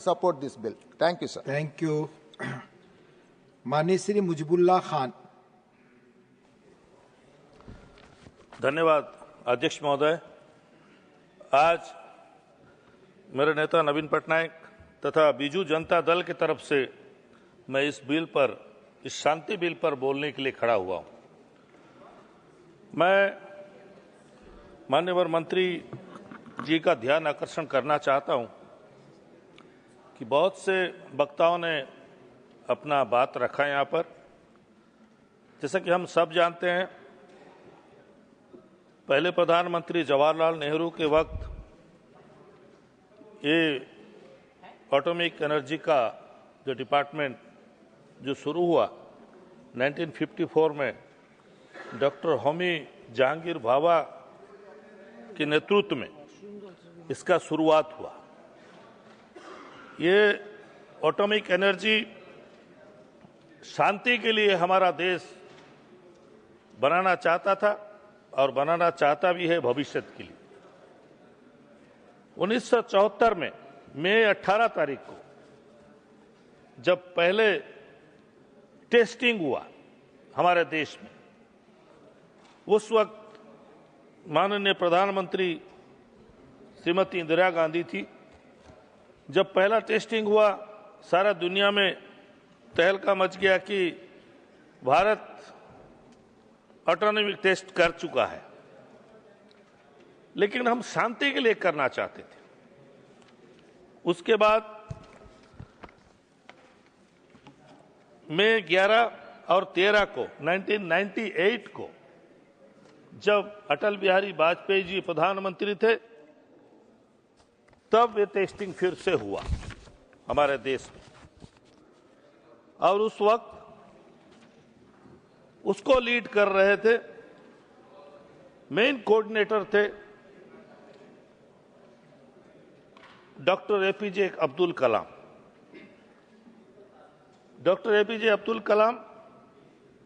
support this bill. Thank you, sir. Thank you. माननीय श्री मुजिबुल्लाह खान। धन्यवाद अध्यक्ष महोदय। आज मेरे नेता नवीन पटनायक तथा बीजू जनता दल की तरफ से मैं इस शांति बिल पर बोलने के लिए खड़ा हुआ हूं। मैं माननीय मंत्री जी का ध्यान आकर्षण करना चाहता हूं कि बहुत से वक्ताओं ने अपना बात रखा यहाँ पर। जैसा कि हम सब जानते हैं, पहले प्रधानमंत्री जवाहरलाल नेहरू के वक्त ये एटॉमिक एनर्जी का जो डिपार्टमेंट जो शुरू हुआ 1954 में डॉक्टर होमी जहांगीर भाभा के नेतृत्व में इसका शुरुआत हुआ। ये एटॉमिक एनर्जी शांति के लिए हमारा देश बनाना चाहता था और बनाना चाहता भी है भविष्य के लिए। 1974 में मई 18 तारीख को जब पहले टेस्टिंग हुआ हमारे देश में, उस वक्त माननीय प्रधानमंत्री श्रीमती इंदिरा गांधी थी। जब पहला टेस्टिंग हुआ, सारा दुनिया में तहलका मच गया कि भारत एटॉमिक टेस्ट कर चुका है, लेकिन हम शांति के लिए करना चाहते थे। उसके बाद मई 11 और 13 को 1998 को जब अटल बिहारी वाजपेयी जी प्रधानमंत्री थे, तब ये टेस्टिंग फिर से हुआ हमारे देश में। और उस वक्त उसको लीड कर रहे थे, मेन कोऑर्डिनेटर थे doctor APJ Abdul Kalam. Doctor APJ Abdul Kalam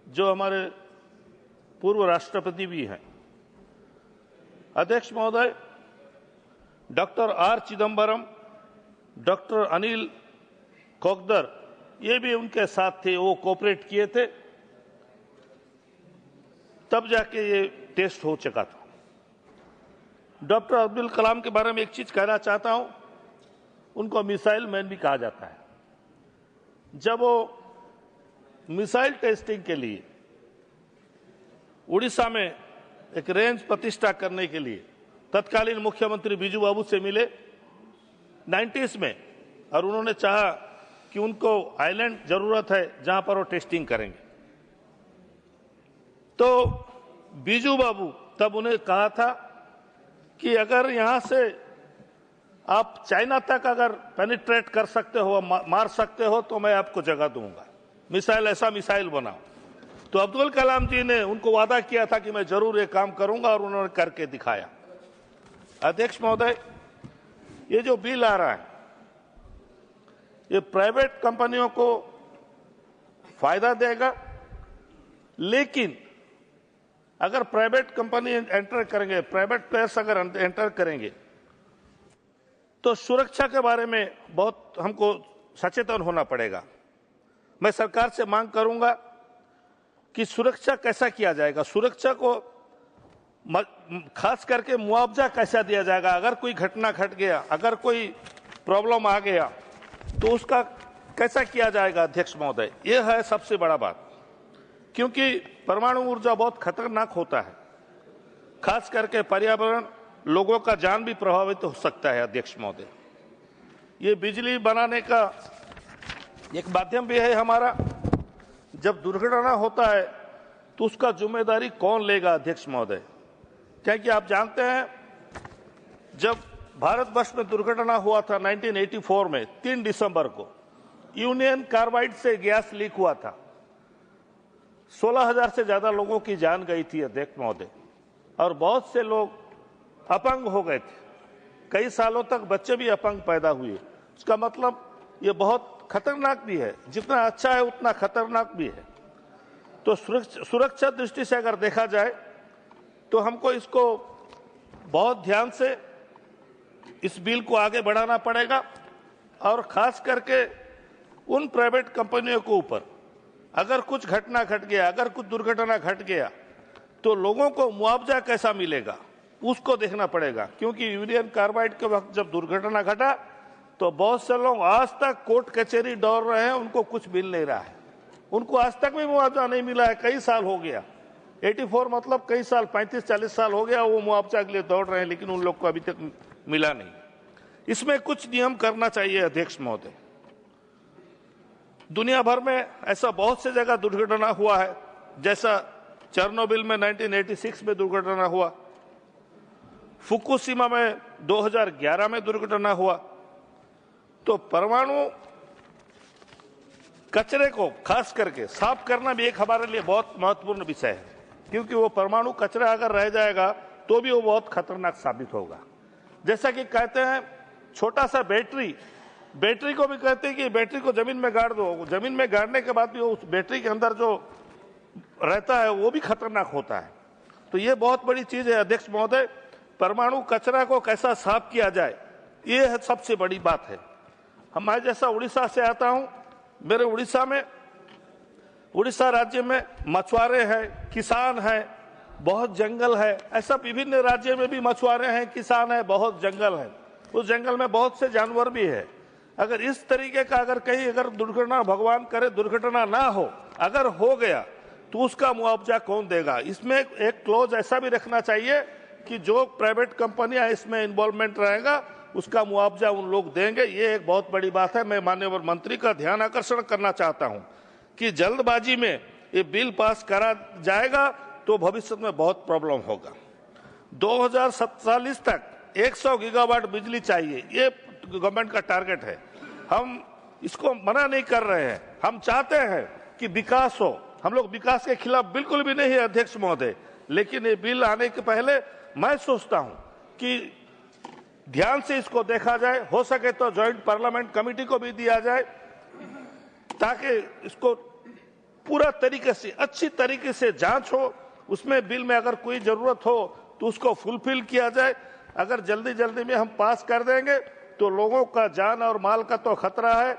जो हमारे पूर्व राष्ट्रपति भी हैं। अध्यक्ष महोदय, doctor R Chidambaram, doctor Anil Kakodkar, ये भी उनके साथ थे, वो कोऑपरेट किए थे, तब जाके ये टेस्ट हो चुका था। डॉक्टर अब्दुल कलाम के बारे में एक चीज कहना चाहता हूं, उनको मिसाइल मैन भी कहा जाता है। जब वो मिसाइल टेस्टिंग के लिए उड़ीसा में एक रेंज प्रतिष्ठा करने के लिए तत्कालीन मुख्यमंत्री बीजू बाबू से मिले 90s में, और उन्होंने चाहा कि उनको आइलैंड जरूरत है जहां पर वो टेस्टिंग करेंगे। तो बीजू बाबू तब उन्हें कहा था कि अगर यहां से आप चाइना तक अगर पेनिट्रेट कर सकते हो, मार सकते हो, तो मैं आपको जगह दूंगा, मिसाइल ऐसा मिसाइल बनाओ। तो अब्दुल कलाम जी ने उनको वादा किया था कि मैं जरूर ये काम करूंगा, और उन्होंने करके दिखाया। अध्यक्ष महोदय, ये जो बिल आ रहा है, ये प्राइवेट कंपनियों को फायदा देगा, लेकिन अगर प्राइवेट कंपनी एंटर करेंगे, प्राइवेट प्लेयर्स अगर एंटर करेंगे, तो सुरक्षा के बारे में बहुत हमको सचेतन होना पड़ेगा। मैं सरकार से मांग करूंगा कि सुरक्षा कैसा किया जाएगा, सुरक्षा को खास करके मुआवजा कैसा दिया जाएगा। अगर कोई घटना घट गया, अगर कोई प्रॉब्लम आ गया, तो उसका कैसा किया जाएगा। अध्यक्ष महोदय, यह है सबसे बड़ा बात, क्योंकि परमाणु ऊर्जा बहुत खतरनाक होता है, खास करके पर्यावरण, लोगों का जान भी प्रभावित हो सकता है। अध्यक्ष महोदय, ये बिजली बनाने का एक माध्यम भी है हमारा। जब दुर्घटना होता है तो उसका जिम्मेदारी कौन लेगा। अध्यक्ष महोदय, क्या कि आप जानते हैं, जब भारतवर्ष में दुर्घटना हुआ था 1984 में 3 दिसंबर को, यूनियन कार्बाइड से गैस लीक हुआ था, 16,000 से ज्यादा लोगों की जान गई थी। अध्यक्ष महोदय, और बहुत से लोग अपंग हो गए थे, कई सालों तक बच्चे भी अपंग पैदा हुए। इसका मतलब ये बहुत खतरनाक भी है, जितना अच्छा है उतना खतरनाक भी है। तो सुरक्षा दृष्टि से अगर देखा जाए तो हमको इसको बहुत ध्यान से इस बिल को आगे बढ़ाना पड़ेगा और खास करके उन प्राइवेट कंपनियों के ऊपर अगर कुछ घटना घट गया, अगर कुछ दुर्घटना घट गया, तो लोगों को मुआवजा कैसा मिलेगा उसको देखना पड़ेगा। क्योंकि यूनियन कार्बाइड के वक्त जब दुर्घटना घटा तो बहुत से लोग आज तक कोर्ट कचहरी दौड़ रहे हैं, उनको कुछ मिल नहीं रहा है, उनको आज तक भी मुआवजा नहीं मिला है। कई साल हो गया, 84 मतलब कई साल, 35-40 साल हो गया वो मुआवजा के लिए दौड़ रहे हैं, लेकिन उन लोग को अभी तक मिला नहीं। इसमें कुछ नियम करना चाहिए अध्यक्ष महोदय। दुनिया भर में ऐसा बहुत से जगह दुर्घटना हुआ है, जैसा चेरनोबिल में 1986 में दुर्घटना हुआ, फुकुशिमा में 2011 में दुर्घटना हुआ। तो परमाणु कचरे को खास करके साफ करना भी एक हमारे लिए बहुत महत्वपूर्ण विषय है, क्योंकि वो परमाणु कचरा अगर रह जाएगा तो भी वो बहुत खतरनाक साबित होगा। जैसा कि कहते हैं छोटा सा बैटरी को भी कहते हैं कि बैटरी को जमीन में गाड़ दो, जमीन में गाड़ने के बाद भी उस बैटरी के अंदर जो रहता है वो भी खतरनाक होता है। तो ये बहुत बड़ी चीज है अध्यक्ष महोदय, परमाणु कचरा को कैसा साफ किया जाए, ये है सबसे बड़ी बात है। मैं जैसा उड़ीसा से आता हूं, मेरे उड़ीसा राज्य में मछुआरे हैं, किसान हैं, बहुत जंगल है। ऐसा विभिन्न राज्य में भी मछुआरे हैं, किसान है, बहुत जंगल है, उस जंगल में बहुत से जानवर भी है। अगर इस तरीके का अगर कहीं अगर दुर्घटना, भगवान करे दुर्घटना ना हो, अगर हो गया तो उसका मुआवजा कौन देगा? इसमें एक क्लोज ऐसा भी रखना चाहिए कि जो प्राइवेट कंपनियां इसमें इन्वॉल्वमेंट रहेगा उसका मुआवजा उन लोग देंगे। ये एक बहुत बड़ी बात है। मैं माननीय मंत्री का ध्यान आकर्षण करना चाहता हूं कि जल्दबाजी में ये बिल पास करा जाएगा तो भविष्य में बहुत प्रॉब्लम होगा। 2047 तक 100 गीगावाट बिजली चाहिए, ये गवर्नमेंट का टारगेट है। हम इसको मना नहीं कर रहे हैं, हम चाहते हैं कि विकास हो। हम लोग विकास के खिलाफ बिल्कुल भी नहीं है अध्यक्ष महोदय, लेकिन ये बिल आने के पहले मैं सोचता हूं कि ध्यान से इसको देखा जाए, हो सके तो ज्वाइंट पार्लियामेंट कमेटी को भी दिया जाए, ताकि इसको पूरा तरीके से, अच्छी तरीके से जांच हो। उसमें बिल में अगर कोई जरूरत हो तो उसको फुलफिल किया जाए। अगर जल्दी में हम पास कर देंगे तो लोगों का जान और माल का तो खतरा है,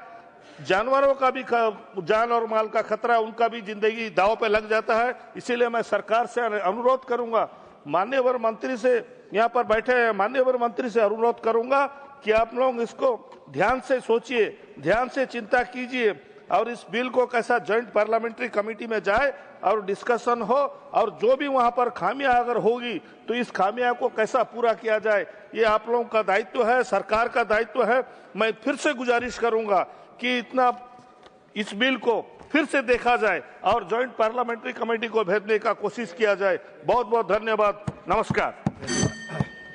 जानवरों का भी जान और माल का खतरा, उनका भी जिंदगी दांव पे लग जाता है। इसीलिए मैं सरकार से अनुरोध करूंगा, माननीय मंत्री से, यहाँ पर बैठे हैं माननीय मंत्री से अनुरोध करूंगा कि आप लोग इसको ध्यान से सोचिए, ध्यान से चिंता कीजिए और इस बिल को कैसा ज्वाइंट पार्लियामेंट्री कमेटी में जाए और डिस्कशन हो, और जो भी वहां पर खामियां अगर होगी तो इस खामियां को कैसा पूरा किया जाए, ये आप लोगों का दायित्व है, सरकार का दायित्व है। मैं फिर से गुजारिश करूंगा कि इस बिल को फिर से देखा जाए और ज्वाइंट पार्लियामेंट्री कमेटी को भेजने का कोशिश किया जाए। बहुत बहुत धन्यवाद, नमस्कार।